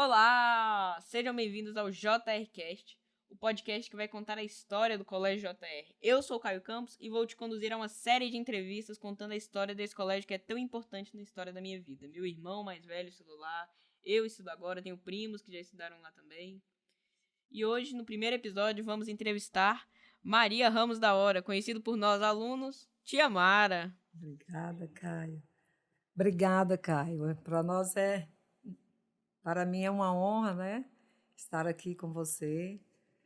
Olá! Sejam bem-vindos ao JRCast, o podcast que vai contar a história do Colégio JR. Eu sou o Caio Campos e vou te conduzir a uma série de entrevistas contando a história desse colégio que é tão importante na história da minha vida. Meu irmão mais velho estudou lá, eu estudo agora, tenho primos que já estudaram lá também. E hoje, no primeiro episódio, vamos entrevistar Maria Ramos da Hora, conhecido por nós alunos, Tia Mara. Obrigada, Caio. Para mim é uma honra, né, estar aqui com você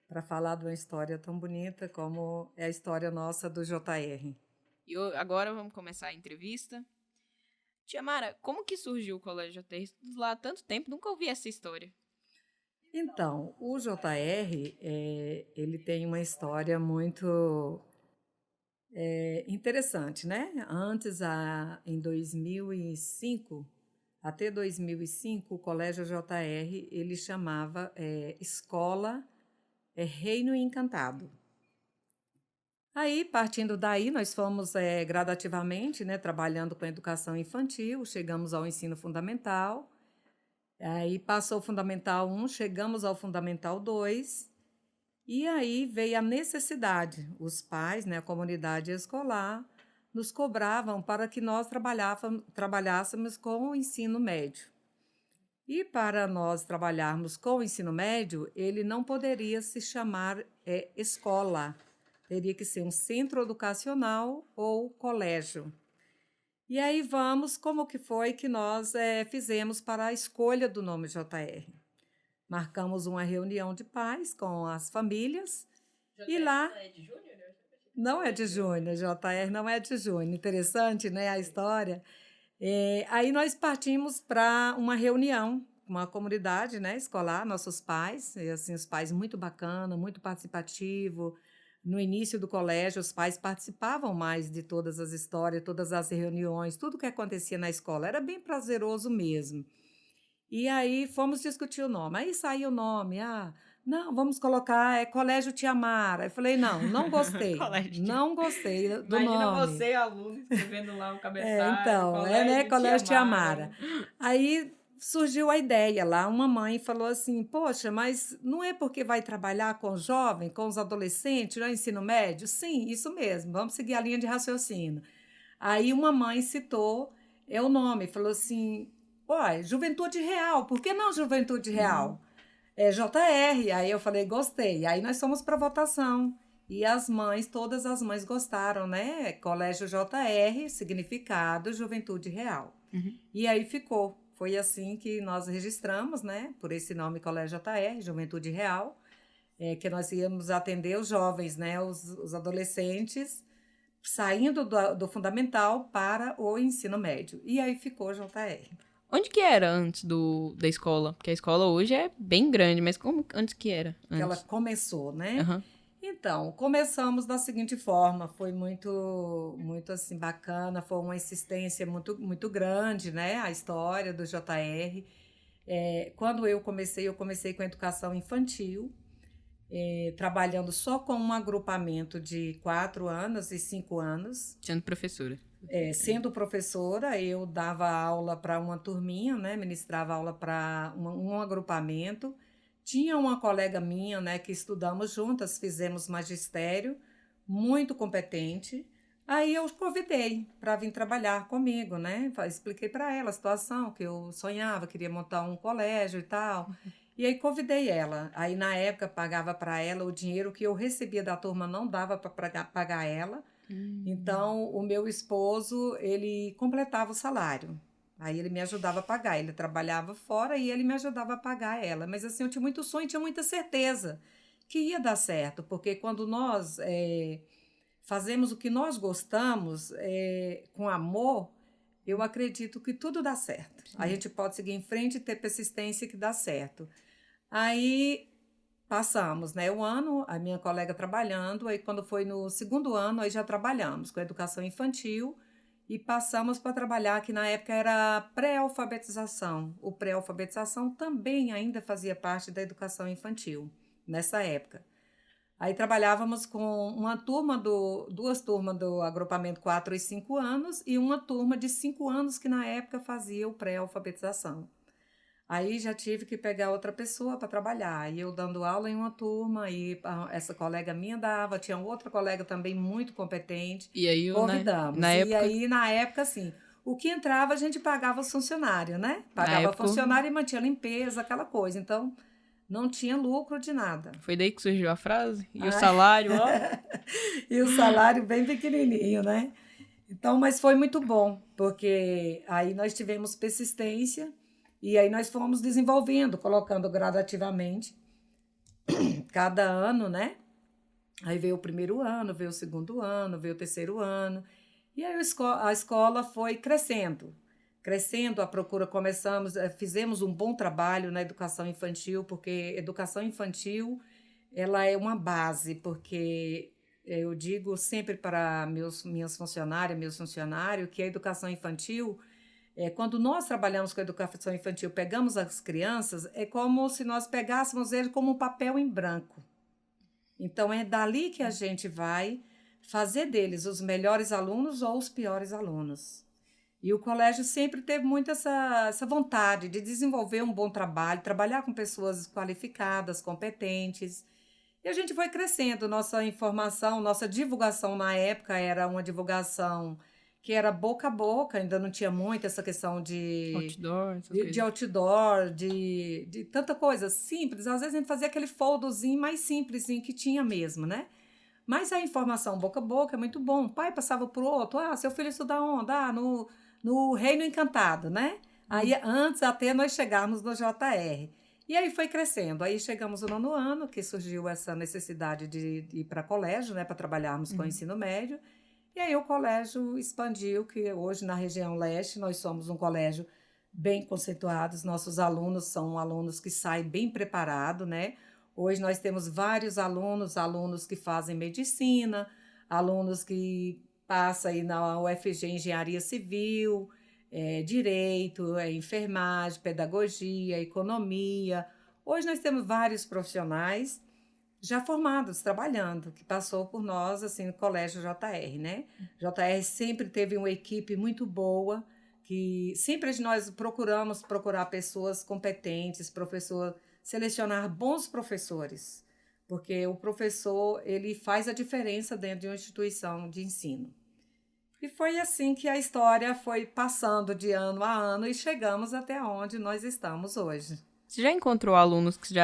para falar de uma história tão bonita como é a história nossa do JR. E agora vamos começar a entrevista. Tia Mara, como que surgiu o Colégio JR? Estudo lá há tanto tempo, nunca ouvi essa história. Então, o JR, ele tem uma história muito interessante, né? Em 2005, até 2005, o Colégio JR, ele chamava Escola Reino Encantado. Aí, partindo daí, nós fomos gradativamente, né, trabalhando com a educação infantil, chegamos ao ensino fundamental, aí passou o Fundamental 1, chegamos ao Fundamental 2, e aí veio a necessidade. Os pais, né, a comunidade escolar, nos cobravam para que nós trabalhássemos com o ensino médio. E para nós trabalharmos com o ensino médio, ele não poderia se chamar escola, teria que ser um centro educacional ou colégio. E aí como que foi que nós fizemos para a escolha do nome JR. Marcamos uma reunião de pais com as famílias. JR e lá... não é de Júnior? Não é de Júnior, JR não é de Júnior. Interessante, né, a história. Aí nós partimos para uma reunião, uma comunidade, né, escolar, nossos pais, e assim, os pais muito bacana, muito participativo. No início do colégio, os pais participavam mais de todas as histórias, todas as reuniões, tudo que acontecia na escola. Era bem prazeroso mesmo. E aí fomos discutir o nome. Aí saiu o nome, não, vamos colocar Colégio Tia Mara. Eu falei, não gostei, não gostei do Imagina nome. você, aluno, escrevendo lá o cabeçalho, Colégio Tia Mara. Aí surgiu a ideia lá, uma mãe falou assim, poxa, mas não é porque vai trabalhar com jovem, com os adolescentes, no ensino médio? Sim, isso mesmo, vamos seguir a linha de raciocínio. Aí uma mãe citou o nome, falou assim, Juventude Real, por que não Juventude Real? JR, aí eu falei, gostei. Aí nós fomos para votação. E todas as mães gostaram, né? Colégio JR, significado Juventude Real. Uhum. E aí ficou. Foi assim que nós registramos, né? Por esse nome Colégio JR, Juventude Real, que nós íamos atender os jovens, né? Os adolescentes, saindo do fundamental para o ensino médio. E aí ficou JR. Onde que era antes da escola? Porque a escola hoje é bem grande, mas antes que era? Antes? Que ela começou, né? Uhum. Então, começamos da seguinte forma, foi muito assim bacana, foi uma insistência muito grande, né? A história do JR. Quando eu comecei com a educação infantil, trabalhando só com um agrupamento de 4 anos e 5 anos. Sendo professora. Sendo professora, eu dava aula para uma turminha, né? Ministrava aula para um agrupamento. Tinha uma colega minha, né, que estudamos juntas, fizemos magistério, muito competente. Aí eu convidei para vir trabalhar comigo, né? Expliquei para ela a situação, que eu sonhava, queria montar um colégio e tal. E aí convidei ela. Aí na época pagava para ela o dinheiro que eu recebia da turma, não dava para pagar ela. Então o meu esposo, ele completava o salário. Aí ele me ajudava a pagar, ele trabalhava fora e ele me ajudava a pagar ela. Mas assim, eu tinha muito sonho, tinha muita certeza que ia dar certo, porque quando nós fazemos o que nós gostamos com amor, eu acredito que tudo dá certo. Sim. A gente pode seguir em frente e ter persistência que dá certo. Aí passamos, né, o ano, a minha colega trabalhando, aí quando foi no segundo ano, aí já trabalhamos com a educação infantil, e passamos para trabalhar, que na época era pré-alfabetização. O pré-alfabetização também ainda fazia parte da educação infantil, nessa época. Aí trabalhávamos com duas turmas do agrupamento 4 e 5 anos e uma turma de 5 anos que na época fazia o pré-alfabetização. Aí já tive que pegar outra pessoa para trabalhar. E eu dando aula em uma turma, e essa colega minha dava, tinha outra colega também muito competente, E aí, né, convidamos. E aí, na época, assim, o que entrava a gente pagava os funcionários, né? na Pagava época, funcionário e mantinha limpeza, aquela coisa. Então, não tinha lucro de nada. foi daí que surgiu a frase. E o Ai, salário, ó. e o salário bem pequenininho, né? Então, mas foi muito bom, porque aí nós tivemos persistência e aí nós fomos desenvolvendo, colocando gradativamente, cada ano, né? Aí veio o primeiro ano, veio o segundo ano, veio o terceiro ano, e aí a escola foi crescendo. Crescendo, a procura começamos, fizemos um bom trabalho na educação infantil, porque educação infantil ela é uma base, porque eu digo sempre para minhas funcionárias, meus funcionários, que a educação infantil, quando nós trabalhamos com a educação infantil, pegamos as crianças, é como se nós pegássemos eles como um papel em branco. Então, é dali que a gente vai fazer deles os melhores alunos ou os piores alunos. E o colégio sempre teve muito essa vontade de desenvolver um bom trabalho, trabalhar com pessoas qualificadas, competentes. E a gente foi crescendo. Nossa informação, nossa divulgação na época era uma divulgação que era boca a boca, ainda não tinha muito essa questão Outdoor, essas de coisas. outdoor, de tanta coisa simples. Às vezes a gente fazia aquele foldozinho mais simplesinho que tinha mesmo, né? Mas a informação boca a boca é muito bom. O pai passava para o outro, seu filho estuda onde? No Reino Encantado, né? Aí, antes até nós chegarmos no JR. E aí foi crescendo. Aí chegamos no nono ano, que surgiu essa necessidade de ir para colégio, né? Para trabalharmos com o ensino médio. E aí o colégio expandiu, que hoje na região leste nós somos um colégio bem conceituado. Os nossos alunos são alunos que saem bem preparados, né? Hoje nós temos vários alunos que fazem medicina, alunos que passam aí na UFG Engenharia Civil, Direito, Enfermagem, Pedagogia, Economia. Hoje nós temos vários profissionais já formados, trabalhando, que passou por nós, assim, no Colégio JR, né? JR sempre teve uma equipe muito boa, que sempre nós procuramos procurar pessoas competentes, selecionar bons professores, porque o professor, ele faz a diferença dentro de uma instituição de ensino. E foi assim que a história foi passando de ano a ano e chegamos até onde nós estamos hoje. Você já encontrou alunos que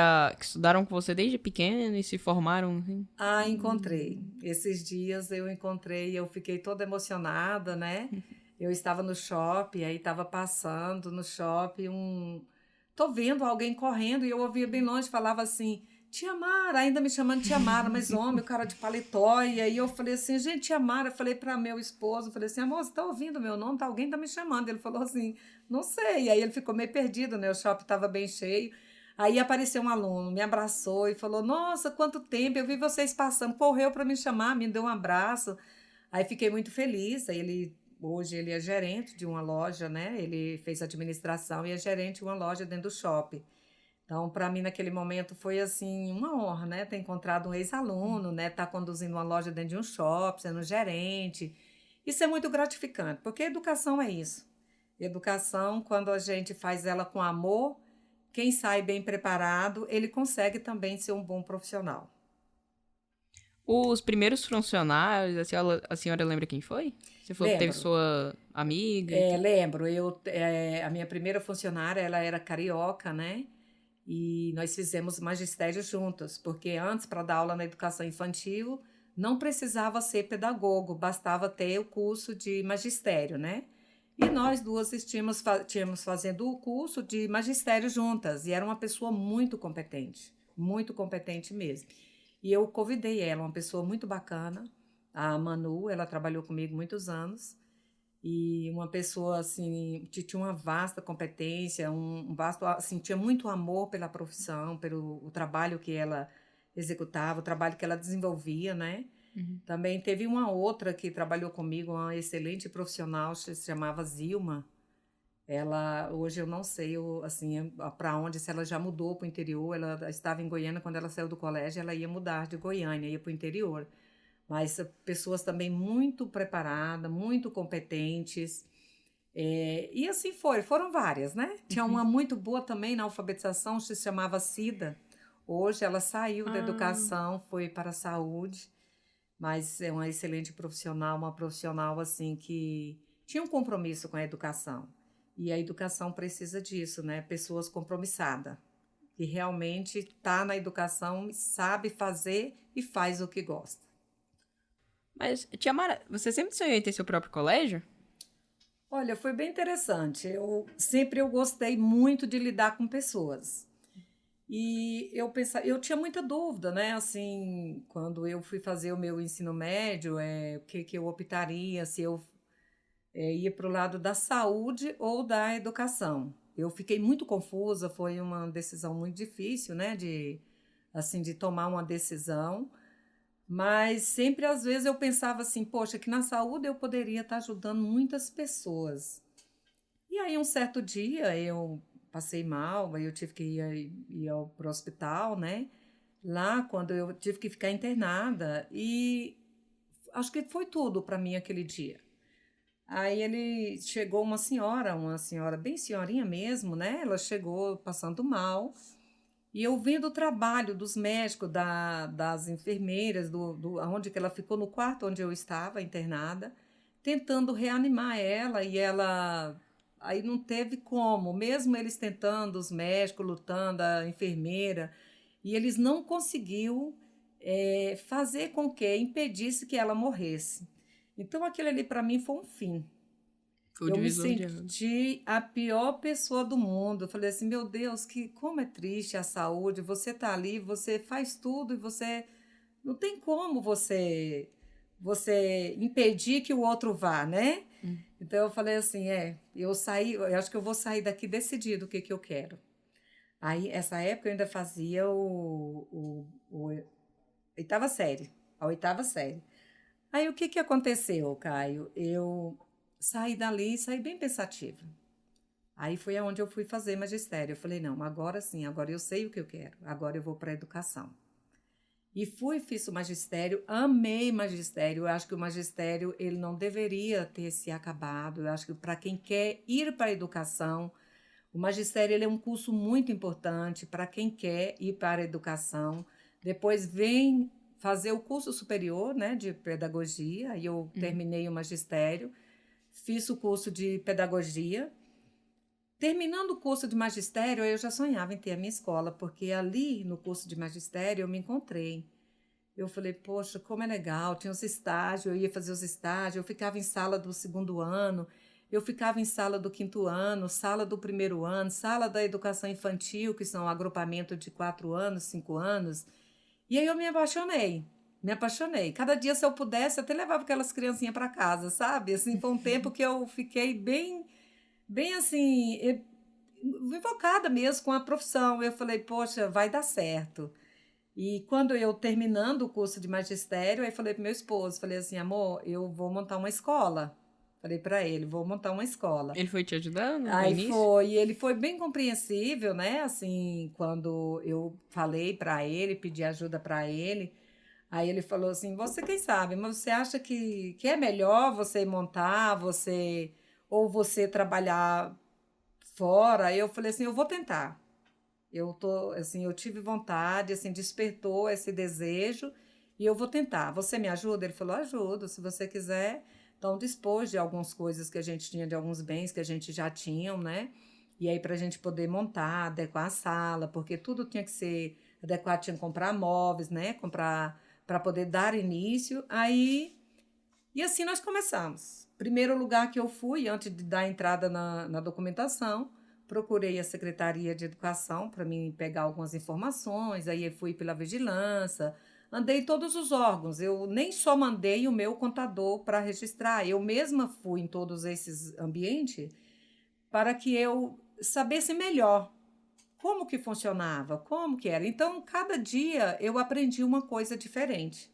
estudaram com você desde pequeno e se formaram, assim? Encontrei. Esses dias eu encontrei, eu fiquei toda emocionada, né? Eu estava no shopping, aí estava passando no shopping tô vendo alguém correndo e eu ouvia bem longe, falava assim, Tia Mara, ainda me chamando de Tia Mara, mas homem, o cara de paletó. E aí eu falei assim, gente, Tia Mara, eu falei para meu esposo, falei assim, amor, você tá ouvindo meu nome? Alguém tá me chamando. Ele falou assim, não sei. E aí ele ficou meio perdido, né? O shopping estava bem cheio. Aí apareceu um aluno, me abraçou e falou, nossa, quanto tempo, eu vi vocês passando, correu para me chamar, me deu um abraço. Aí fiquei muito feliz. Hoje ele é gerente de uma loja, né? Ele fez administração e é gerente de uma loja dentro do shopping. Então, para mim, naquele momento, foi assim, uma honra, né? Ter encontrado um ex-aluno, né? Estar conduzindo uma loja dentro de um shopping, sendo gerente. Isso é muito gratificante, porque educação é isso. Educação, quando a gente faz ela com amor, quem sai bem preparado, ele consegue também ser um bom profissional. Os primeiros funcionários, a senhora lembra quem foi? Você falou que teve Lembro. sua amiga e tudo. Lembro, a minha primeira funcionária, ela era carioca, né? E nós fizemos magistério juntos, porque antes, para dar aula na educação infantil, não precisava ser pedagogo, bastava ter o curso de magistério, né? E nós duas tínhamos fazendo o curso de magistério juntas, e era uma pessoa muito competente mesmo. E eu convidei ela, uma pessoa muito bacana, a Manu, ela trabalhou comigo muitos anos, e uma pessoa assim que tinha uma vasta competência, um vasto, assim, tinha muito amor pela profissão, pelo o trabalho que ela executava, o trabalho que ela desenvolvia, né? Também teve uma outra que trabalhou comigo, uma excelente profissional, se chamava Zilma. Ela, hoje eu não sei, assim, para onde, se ela já mudou para o interior. Ela estava em Goiânia quando ela saiu do colégio, ela ia mudar de Goiânia, ia para o interior. Mas pessoas também muito preparadas, muito competentes. E assim foram várias, né? Tinha uma muito boa também na alfabetização, se chamava Cida. Hoje ela saiu da Ah, educação, foi para a saúde, mas é uma excelente profissional, uma profissional assim que tinha um compromisso com a educação. E a educação precisa disso, né? Pessoas compromissadas, que realmente está na educação, sabe fazer e faz o que gosta. mas, tia Mara, você sempre sonhou em ter seu próprio colégio? Olha, foi bem interessante. Eu gostei muito de lidar com pessoas. E eu tinha muita dúvida, né? Assim, quando eu fui fazer o meu ensino médio, o que que eu optaria, se eu ia para o lado da saúde ou da educação. Eu fiquei muito confusa, foi uma decisão muito difícil, né? De tomar uma decisão. Mas sempre, às vezes, eu pensava assim, poxa, que na saúde eu poderia estar ajudando muitas pessoas. E aí, um certo dia, eu passei mal, aí eu tive que ir para o hospital, né? Lá, quando eu tive que ficar internada, e acho que foi tudo para mim aquele dia. Aí ele chegou uma senhora bem senhorinha mesmo, né? Ela chegou passando mal, e eu vendo o trabalho dos médicos, das enfermeiras, onde que ela ficou no quarto onde eu estava internada, tentando reanimar ela, e ela aí não teve como, mesmo eles tentando, os médicos lutando, a enfermeira, e eles não conseguiu fazer com que impedisse que ela morresse. Então aquilo ali para mim foi um fim. Foi o Eu me divisor de águas. senti a pior pessoa do mundo. Eu falei assim, meu Deus, que como é triste a saúde. Você tá ali, você faz tudo e você não tem como você impedir que o outro vá, né? Hum. Então eu falei assim, eu acho que eu vou sair daqui decidido o que que eu quero. Aí essa época eu ainda fazia o oitava série, a oitava série. Aí o que que aconteceu, Caio? Eu saí dali e saí bem pensativa. Aí foi aonde eu fui fazer magistério. Eu falei, não, agora sim, agora eu sei o que eu quero. Agora eu vou para a educação. E fiz o magistério, amei magistério. Eu acho que o magistério ele não deveria ter se acabado. Eu acho que para quem quer ir para a educação, o magistério ele é um curso muito importante para quem quer ir para a educação. Depois vem fazer o curso superior, né, de pedagogia. E eu Uhum. terminei o magistério, fiz o curso de pedagogia. Terminando o curso de magistério, eu já sonhava em ter a minha escola, porque ali no curso de magistério eu me encontrei. Eu falei, poxa, como é legal, tinha os estágios, eu ia fazer os estágios, eu ficava em sala do segundo ano, eu ficava em sala do quinto ano, sala do primeiro ano, sala da educação infantil, que são agrupamento de 4 anos, 5 anos. E aí eu me apaixonei, me apaixonei. Cada dia, se eu pudesse, eu até levava aquelas criancinhas para casa, sabe? Assim, foi um tempo que eu fiquei bem assim, invocada mesmo com a profissão. Eu falei, poxa, vai dar certo. E quando eu terminando o curso de magistério, aí falei para meu esposo, falei assim, amor, eu vou montar uma escola. Falei para ele, vou montar uma escola. Ele foi te ajudando no Aí início? foi, e ele foi bem compreensível, né? Assim, quando eu falei para ele, pedi ajuda para ele, aí ele falou assim: "Você quem sabe, mas você acha que é melhor você montar, você ou você trabalhar fora?" Eu falei assim: "Eu vou tentar." Eu tô, assim, eu tive vontade, assim, despertou esse desejo e eu vou tentar. Você me ajuda? Ele falou: ajudo, se você quiser. Então, dispôs de algumas coisas que a gente tinha, de alguns bens que a gente já tinha, né? E aí, para a gente poder montar, adequar a sala, porque tudo tinha que ser adequado, tinha que comprar móveis, né? Comprar para poder dar início. E assim nós começamos. Primeiro lugar que eu fui, antes de dar entrada na documentação, procurei a Secretaria de Educação para mim pegar algumas informações, aí eu fui pela vigilância, andei em todos os órgãos. Eu nem só mandei o meu contador para registrar, eu mesma fui em todos esses ambientes para que eu sabesse melhor como que funcionava, como que era. Então, cada dia eu aprendi uma coisa diferente.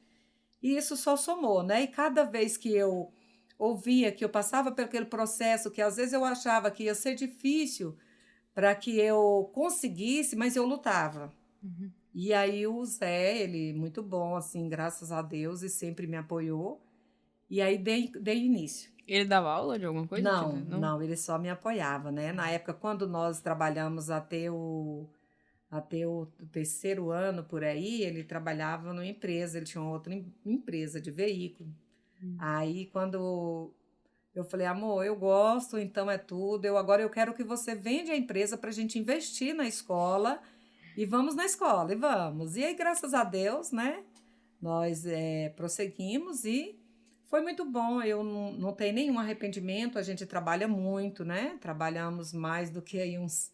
E isso só somou, né? E cada vez que eu ouvia que eu passava por aquele processo que às vezes eu achava que ia ser difícil para que eu conseguisse, mas eu lutava. Uhum. E aí o Zé, ele muito bom, assim, graças a Deus, e sempre me apoiou. E aí dei início. Ele dava aula de alguma coisa? Não, não, ele só me apoiava, né? Na época, quando nós trabalhamos até o terceiro ano por aí, ele trabalhava numa empresa, ele tinha uma outra empresa de veículo. Aí, quando eu falei, amor, eu gosto, então é tudo. Agora eu quero que você vende a empresa para a gente investir na escola e vamos na escola, e vamos. E aí, graças a Deus, né, nós prosseguimos e foi muito bom. Eu não tenho nenhum arrependimento, a gente trabalha muito, né? Trabalhamos mais do que aí uns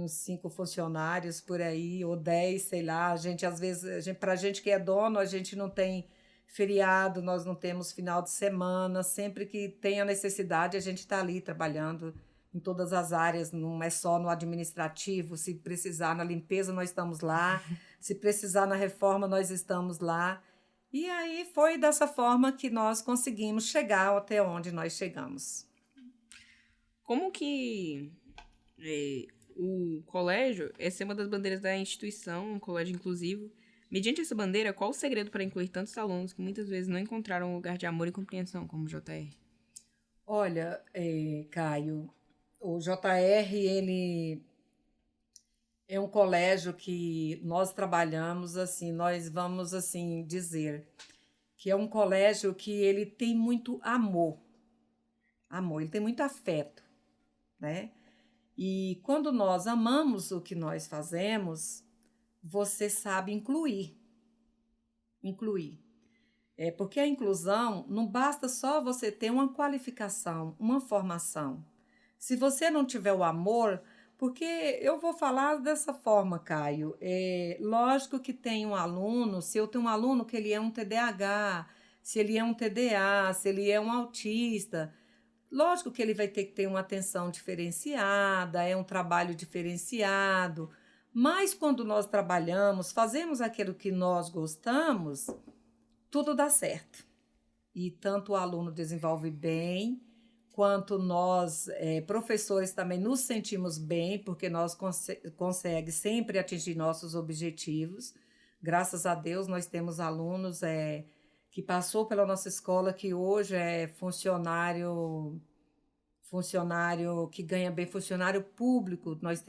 5 funcionários por aí, ou 10, sei lá. A gente, às vezes, para a gente que é dono, a gente não tem feriado, nós não temos final de semana. Sempre que tem a necessidade, a gente está ali trabalhando em todas as áreas, não é só no administrativo. Se precisar na limpeza, nós estamos lá. Se precisar na reforma, nós estamos lá. E aí foi dessa forma que nós conseguimos chegar até onde nós chegamos. Como que o colégio, essa é uma das bandeiras da instituição, um colégio inclusivo. Mediante essa bandeira, qual o segredo para incluir tantos alunos que muitas vezes não encontraram um lugar de amor e compreensão como o JR? Olha, Caio, o JR, ele é um colégio que nós trabalhamos assim, nós vamos assim dizer que é um colégio que ele tem muito amor, ele tem muito afeto, né? E quando nós amamos o que nós fazemos, você sabe incluir. Porque a inclusão não basta só você ter uma qualificação, uma formação. Se você não tiver o amor, porque eu vou falar dessa forma, Caio, lógico que tem um aluno, se eu tenho um aluno que ele é um TDAH, se ele é um TDA, se ele é um autista, lógico que ele vai ter que ter uma atenção diferenciada, é um trabalho diferenciado, mas quando nós trabalhamos, fazemos aquilo que nós gostamos, tudo dá certo. E tanto o aluno desenvolve bem, quanto nós, professores, também nos sentimos bem, porque nós conseguimos sempre atingir nossos objetivos. Graças a Deus, nós temos alunos que passou pela nossa escola, que hoje é funcionário que ganha bem, funcionário público. Nós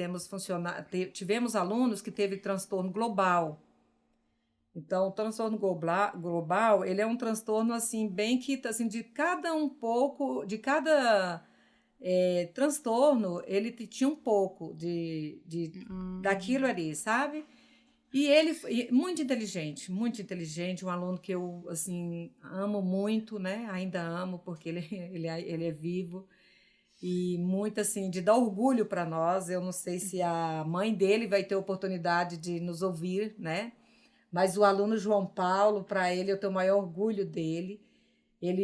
tivemos alunos que teve transtorno global. Então, o transtorno global, ele é um transtorno assim bem que assim de cada um pouco, de cada transtorno, ele tinha um pouco daquilo ali, sabe? E ele muito inteligente, um aluno que eu assim amo muito, né? Ainda amo porque ele é vivo. E muito assim, de dar orgulho para nós. Eu não sei se a mãe dele vai ter oportunidade de nos ouvir, né? Mas o aluno João Paulo, para ele, eu tenho o maior orgulho dele.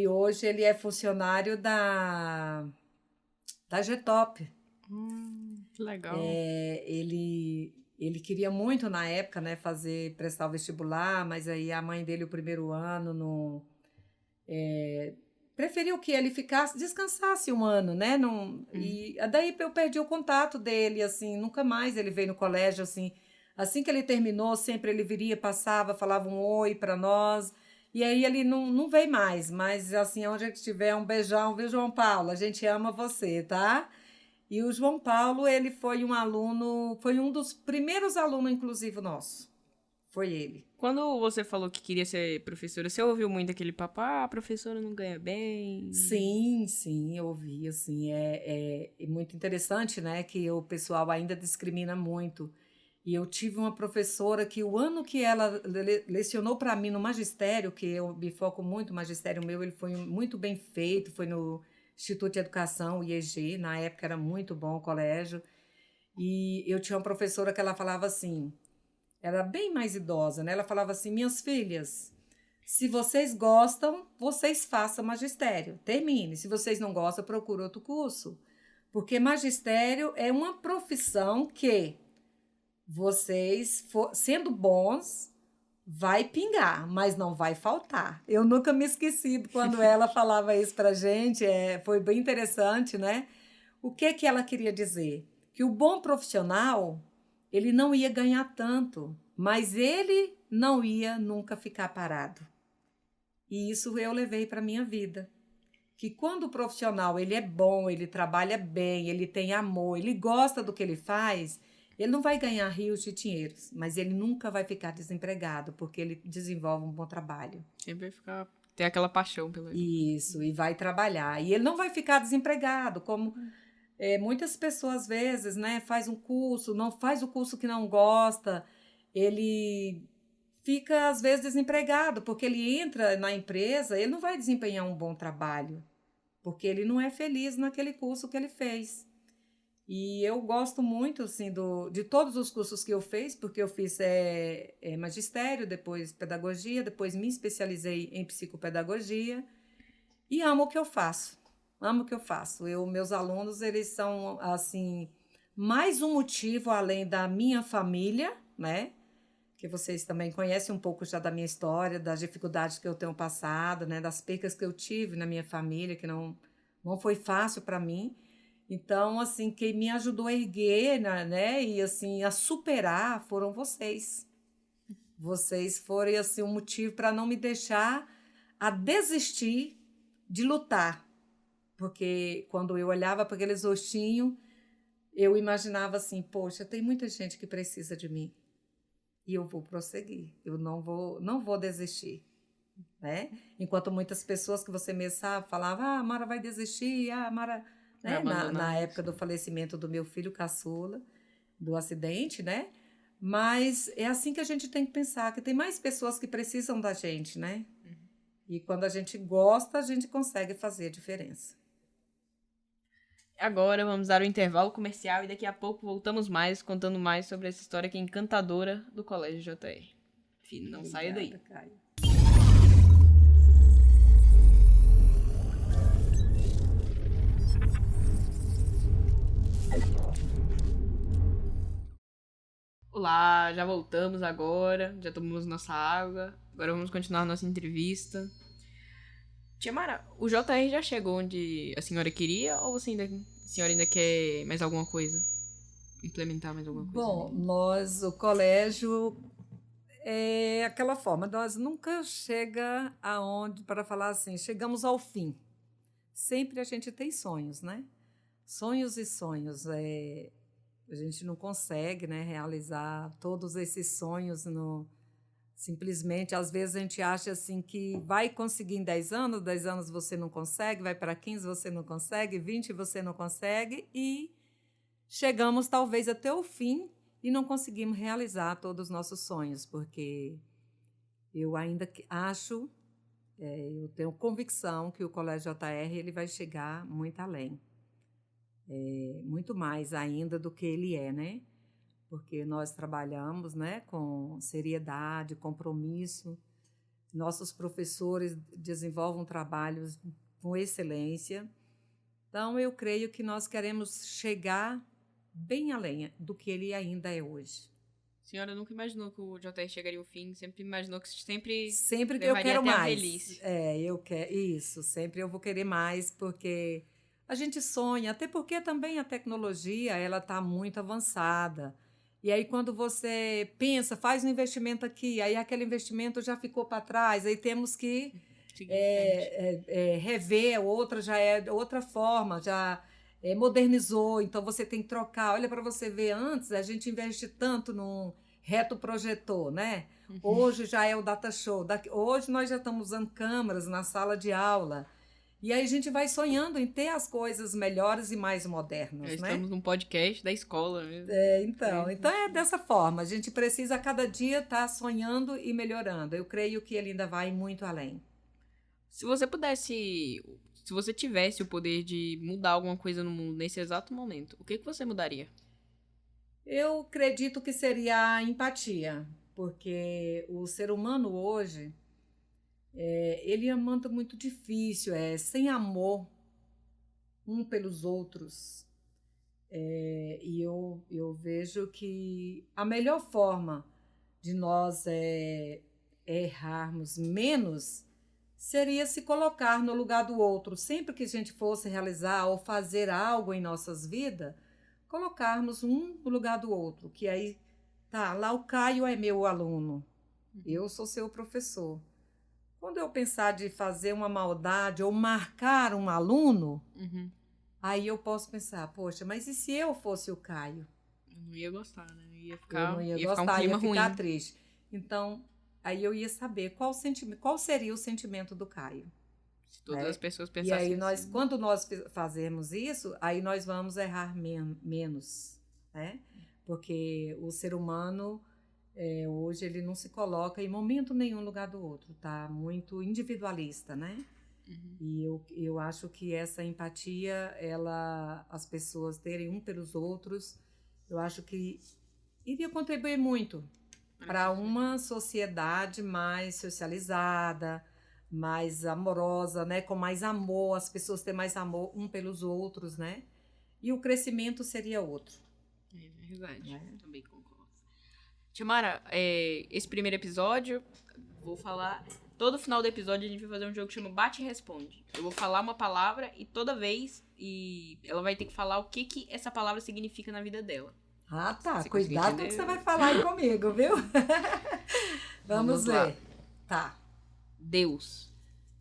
Hoje ele é funcionário da Getop. Que legal. Ele queria muito, na época, né, prestar o vestibular, mas aí a mãe dele, o primeiro ano, não... preferiu que ele descansasse um ano, né? Não, e daí eu perdi o contato dele, assim, nunca mais ele veio no colégio, assim. Assim que ele terminou, sempre ele viria, passava, falava um oi para nós, e aí ele não veio mais, mas assim, onde ele estiver, um beijão, viu, João Paulo? A gente ama você, tá? E o João Paulo, ele foi um aluno, foi um dos primeiros alunos inclusivo nosso, foi ele. Quando você falou que queria ser professora, você ouviu muito aquele papo, a professora não ganha bem? Sim, eu ouvi, assim, é muito interessante, né, que o pessoal ainda discrimina muito. E eu tive uma professora que o ano que ela lecionou para mim no magistério, que eu me foco muito, o magistério meu, ele foi muito bem feito, foi no Instituto de Educação, o IEG, na época era muito bom o colégio. E eu tinha uma professora que ela falava assim, era bem mais idosa, né? Ela falava assim, minhas filhas, se vocês gostam, vocês façam magistério, termine. Se vocês não gostam, procure outro curso. Porque magistério é uma profissão que vocês, sendo bons, vai pingar, mas não vai faltar. Eu nunca me esqueci quando ela falava isso pra gente, foi bem interessante, né? O que ela queria dizer? Que o bom profissional, ele não ia ganhar tanto, mas ele não ia nunca ficar parado. E isso eu levei para a minha vida. Que quando o profissional ele é bom, ele trabalha bem, ele tem amor, ele gosta do que ele faz, ele não vai ganhar rios de dinheiros, mas ele nunca vai ficar desempregado, porque ele desenvolve um bom trabalho. Sempre ficar, ter aquela paixão pelo... Isso, e vai trabalhar. E ele não vai ficar desempregado, como muitas pessoas, às vezes, né, faz um curso, não faz o curso que não gosta, ele fica, às vezes, desempregado, porque ele entra na empresa, ele não vai desempenhar um bom trabalho, porque ele não é feliz naquele curso que ele fez. E eu gosto muito, assim, de todos os cursos que eu fiz, porque eu fiz magistério, depois pedagogia, depois me especializei em psicopedagogia e amo o que eu faço. Amo o que eu faço. Meus alunos, eles são, assim, mais um motivo além da minha família, né? Que vocês também conhecem um pouco já da minha história, das dificuldades que eu tenho passado, né? Das percas que eu tive na minha família, que não foi fácil para mim. Então, assim, quem me ajudou a erguer, né? E, assim, a superar foram vocês. Vocês foram, assim, um motivo para não me deixar a desistir de lutar. Porque quando eu olhava para aqueles rostinhos, eu imaginava assim, poxa, tem muita gente que precisa de mim. E eu vou prosseguir, eu não vou desistir, né? Enquanto muitas pessoas que você mesmo sabe, falavam, a Mara vai desistir, a Mara... Né? Na época do falecimento do meu filho caçula, do acidente, né? Mas é assim que a gente tem que pensar, que tem mais pessoas que precisam da gente, né? E quando a gente gosta, a gente consegue fazer a diferença. Agora vamos dar o intervalo comercial e daqui a pouco voltamos mais, contando mais sobre essa história que é encantadora do Colégio JR. Filho, não saia daí. Caio. Olá, já voltamos agora, já tomamos nossa água, agora vamos continuar nossa entrevista. Tia Mara, o JR já chegou onde a senhora queria ou a senhora ainda quer mais alguma coisa? Implementar mais alguma coisa? Bom, o colégio é aquela forma, nós nunca chega aonde, para falar assim, chegamos ao fim. Sempre a gente tem sonhos, né? Sonhos e sonhos. A gente não consegue, né, realizar todos esses sonhos simplesmente. Às vezes a gente acha assim que vai conseguir em 10 anos você não consegue, vai para 15 você não consegue, 20 você não consegue e chegamos talvez até o fim e não conseguimos realizar todos os nossos sonhos, porque eu ainda acho, eu tenho convicção que o Colégio JR ele vai chegar muito além. Muito mais ainda do que ele é, né? Porque nós trabalhamos, né, com seriedade, compromisso. Nossos professores desenvolvem trabalhos com excelência. Então, eu creio que nós queremos chegar bem além do que ele ainda é hoje. A senhora nunca imaginou que o JR chegaria ao fim, sempre imaginou que sempre que eu quero mais. Eu quero isso, sempre eu vou querer mais, porque a gente sonha, até porque também a tecnologia ela está muito avançada. E aí, quando você pensa, faz um investimento aqui, aí aquele investimento já ficou para trás, aí temos que rever, outra já é outra forma, já modernizou, então você tem que trocar. Olha para você ver, antes a gente investe tanto num retroprojetor, né? Hoje já é o data show. Hoje nós já estamos usando câmeras na sala de aula. E aí a gente vai sonhando em ter as coisas melhores e mais modernas, né? Estamos num podcast da escola mesmo. Então é dessa forma. A gente precisa a cada dia estar sonhando e melhorando. Eu creio que ele ainda vai muito além. Se você tivesse o poder de mudar alguma coisa no mundo nesse exato momento, o que você mudaria? Eu acredito que seria a empatia, porque o ser humano hoje, ele é muito difícil, sem amor um pelos outros. E eu vejo que a melhor forma de nós errarmos menos seria se colocar no lugar do outro. Sempre que a gente fosse realizar ou fazer algo em nossas vidas, colocarmos um no lugar do outro, que aí, lá o Caio é meu aluno, eu sou seu professor. Quando eu pensar de fazer uma maldade ou marcar um aluno, aí eu posso pensar, poxa, mas e se eu fosse o Caio? Eu não ia gostar, né? Eu não ia ficar um gostar, clima ia ficar ruim. triste. Então, aí eu ia saber qual seria o sentimento do Caio. Se todas as pessoas E pensassem aí, assim. quando nós fazemos isso, aí nós vamos errar menos, né? Porque o ser humano, hoje, ele não se coloca em momento nenhum no lugar do outro, tá muito individualista, né? E eu acho que essa empatia, as pessoas terem um pelos outros, eu acho que iria contribuir muito para uma sociedade mais socializada, mais amorosa, né? Com mais amor, as pessoas terem mais amor um pelos outros, né? E o crescimento seria outro. É verdade, também concordo. Timara, esse primeiro episódio, vou falar... Todo final do episódio a gente vai fazer um jogo que chama Bate e Responde. Eu vou falar uma palavra e toda vez ela vai ter que falar o que essa palavra significa na vida dela. Ah, tá. Você Cuidado com o que você vai falar aí comigo, viu? Vamos ver. Lá. Tá. Deus.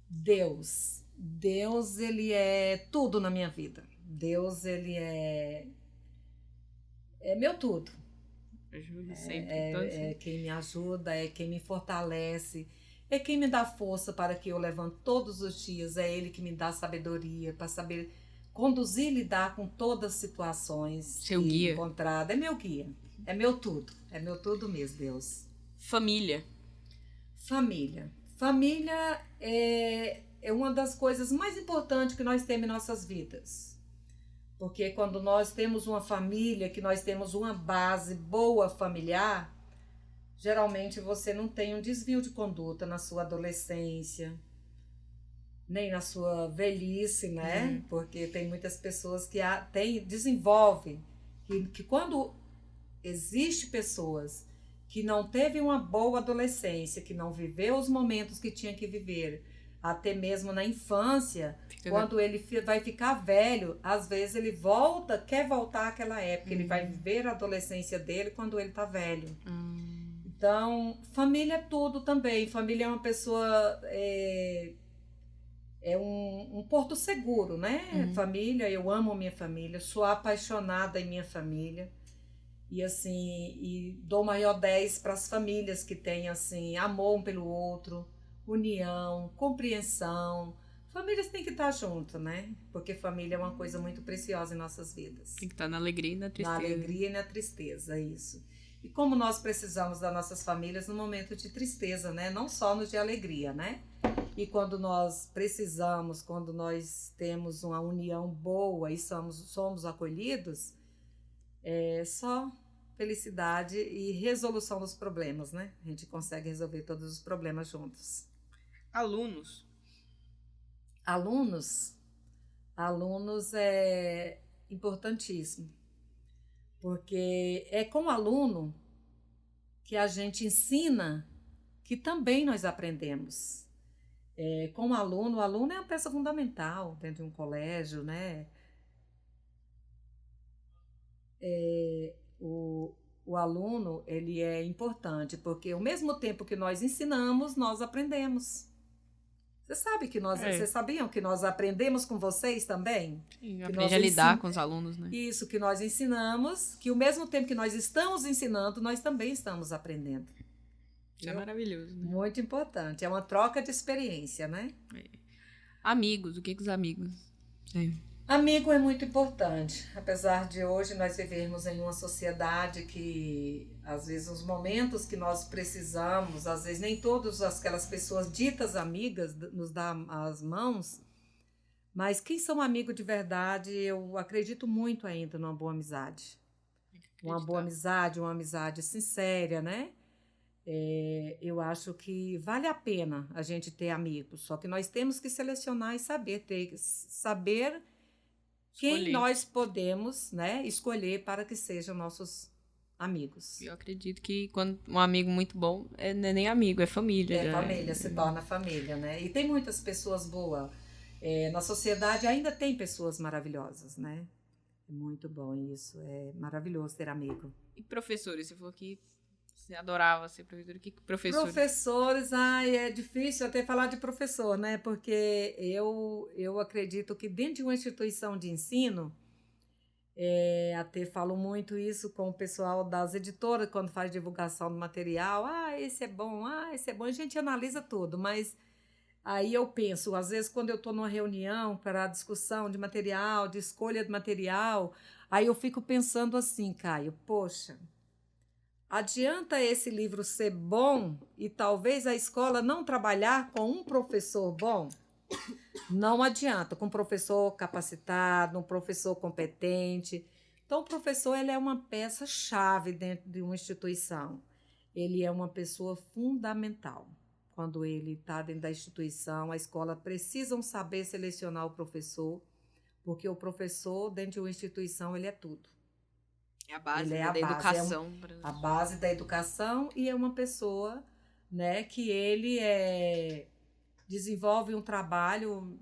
Deus, ele é tudo na minha vida. Deus, ele é meu tudo. Ajuda sempre. É quem me ajuda, é quem me fortalece, é quem me dá força para que eu levante todos os dias. É ele que me dá sabedoria para saber conduzir e lidar com todas as situações. Seu guia. É meu guia. É meu tudo. É meu tudo mesmo, Deus. Família. Família é uma das coisas mais importantes que nós temos em nossas vidas. Porque quando nós temos uma família, que nós temos uma base boa familiar, geralmente você não tem um desvio de conduta na sua adolescência, nem na sua velhice, né? Porque tem muitas pessoas que desenvolvem, que quando existe pessoas que não teve uma boa adolescência, que não viveu os momentos que tinha que viver, até mesmo na infância, quando ele vai ficar velho, às vezes ele quer voltar àquela época, ele vai viver a adolescência dele quando ele tá velho. Então, família é tudo também. Família é uma pessoa, um porto seguro, né? Família, eu amo minha família, sou apaixonada em minha família. E assim, dou maior 10 para as famílias que têm assim, amor um pelo outro, união, compreensão. Famílias têm que estar juntas, né? Porque família é uma coisa muito preciosa em nossas vidas. Tem que estar na alegria e na tristeza. Na alegria e na tristeza, isso. E como nós precisamos das nossas famílias no momento de tristeza, né? Não só no de alegria, né? E quando nós precisamos, quando nós temos uma união boa e somos acolhidos, é só felicidade e resolução dos problemas, né? A gente consegue resolver todos os problemas juntos. Alunos é importantíssimo, porque é com o aluno que a gente ensina que também nós aprendemos. Com o aluno é uma peça fundamental dentro de um colégio, né? O aluno, ele é importante, porque ao mesmo tempo que nós ensinamos, nós aprendemos. Vocês sabiam que nós aprendemos com vocês também? Sim, aprende a lidar com os alunos, né? Isso, que nós ensinamos, que ao mesmo tempo que nós estamos ensinando, nós também estamos aprendendo. Isso é maravilhoso, né? Muito importante, é uma troca de experiência, né? Amigos, o que os amigos? Amigo é muito importante, apesar de hoje nós vivermos em uma sociedade que, às vezes, os momentos que nós precisamos, às vezes nem todas aquelas pessoas ditas amigas nos dão as mãos, mas quem são amigos de verdade, eu acredito muito ainda numa boa amizade. Uma boa amizade, uma amizade sincera, né? Eu acho que vale a pena a gente ter amigos, só que nós temos que selecionar e saber quem nós podemos, né, escolher para que sejam nossos amigos. Eu acredito que quando um amigo muito bom não é nem amigo, é família. É família, se torna família, né? E tem muitas pessoas boas. Na sociedade ainda tem pessoas maravilhosas, né? É muito bom isso, é maravilhoso ter amigo. E professores, você falou que Você adorava ser professora? Que professor? Professores, ai, é difícil até falar de professor, né? Porque eu acredito que dentro de uma instituição de ensino, até falo muito isso com o pessoal das editoras, quando faz divulgação do material, esse é bom, esse é bom, a gente analisa tudo, mas aí eu penso, às vezes quando eu estou numa reunião para discussão de material, de escolha de material, aí eu fico pensando assim, Caio, poxa, adianta esse livro ser bom e talvez a escola não trabalhar com um professor bom? Não adianta, com um professor capacitado, um professor competente. Então, o professor ele é uma peça-chave dentro de uma instituição. Ele é uma pessoa fundamental. Quando ele está dentro da instituição, a escola precisam saber selecionar o professor, porque o professor, dentro de uma instituição, ele é tudo. É a base Ele é da educação. A base da educação e é uma pessoa, né, que ele desenvolve um trabalho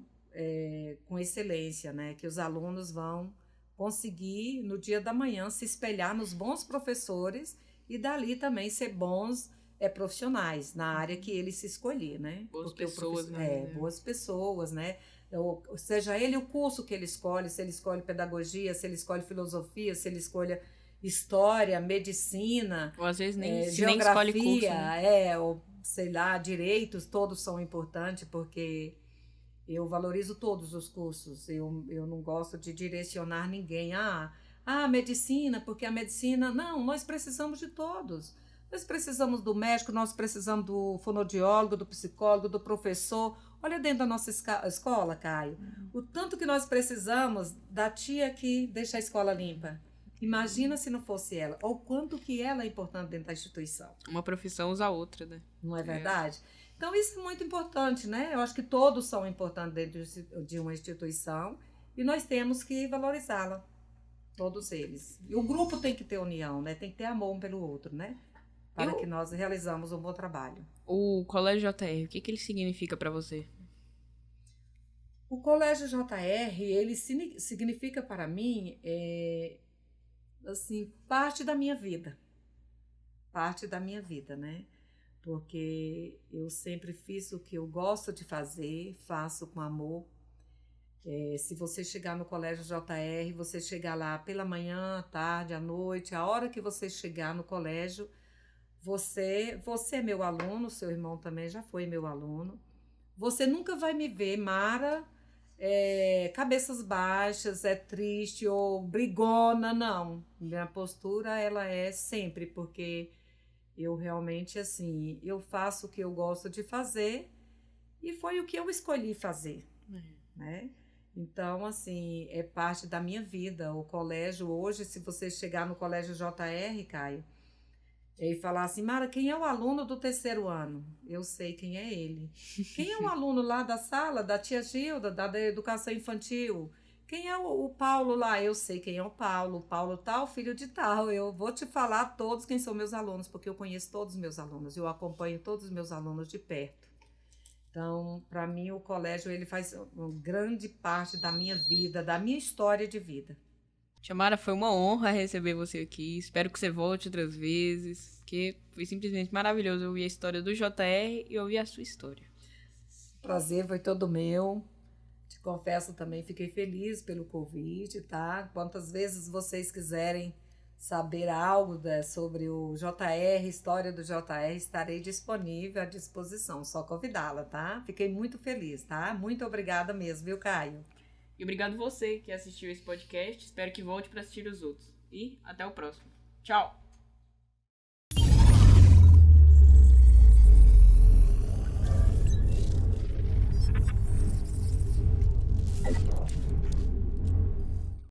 com excelência, né, que os alunos vão conseguir, no dia da manhã, se espelhar nos bons professores e dali também ser bons profissionais na área que ele se escolher, né? Boas pessoas, né? Boas pessoas, né? Seja ele o curso que ele escolhe, se ele escolhe pedagogia, se ele escolhe filosofia, se ele escolhe história, medicina, ou às vezes nem geografia, escolhe curso, né? ou sei lá, direitos, todos são importantes, porque eu valorizo todos os cursos, eu não gosto de direcionar ninguém, medicina, porque a medicina, não, nós precisamos de todos. Nós precisamos do médico, nós precisamos do fonoaudiólogo, do psicólogo, do professor. Olha dentro da nossa escola, Caio, o tanto que nós precisamos da tia que deixa a escola limpa. Imagina se não fosse ela, ou quanto que ela é importante dentro da instituição. Uma profissão usa a outra, né? Não é verdade? Então, isso é muito importante, né? Eu acho que todos são importantes dentro de uma instituição e nós temos que valorizá-la, todos eles. E o grupo tem que ter união, né? Tem que ter amor um pelo outro, né? Para que nós realizamos um bom trabalho. O Colégio JR, o que ele significa para você? O Colégio JR, ele significa para mim, assim, parte da minha vida. Parte da minha vida, né? Porque eu sempre fiz o que eu gosto de fazer, faço com amor. Se você chegar no Colégio JR, você chegar lá pela manhã, à tarde, à noite, a hora que você chegar no colégio, você é meu aluno, seu irmão também já foi meu aluno. Você nunca vai me ver, Mara, cabeças baixas, triste ou brigona, não. Minha postura, ela é sempre, porque eu realmente, assim, eu faço o que eu gosto de fazer e foi o que eu escolhi fazer, né? Então, assim, é parte da minha vida. O colégio, hoje, se você chegar no Colégio JR, Caio, e falar assim, Mara, quem é o aluno do 3º ano? Eu sei quem é ele. Quem é o aluno lá da sala, da tia Gilda, da educação infantil? Quem é o Paulo lá? Eu sei quem é o Paulo. O Paulo tal, filho de tal. Eu vou te falar todos quem são meus alunos, porque eu conheço todos os meus alunos. Eu acompanho todos os meus alunos de perto. Então, para mim, o colégio ele faz uma grande parte da minha vida, da minha história de vida. Tia Mara, foi uma honra receber você aqui. Espero que você volte outras vezes, porque foi simplesmente maravilhoso ouvir a história do JR e ouvir a sua história. Prazer foi todo meu. Te confesso também, fiquei feliz pelo convite, tá? Quantas vezes vocês quiserem saber algo sobre o JR, história do JR, estarei disponível, à disposição. Só convidá-la, tá? Fiquei muito feliz, tá? Muito obrigada mesmo, viu, Caio? E obrigado você que assistiu esse podcast. Espero que volte para assistir os outros. E até o próximo. Tchau!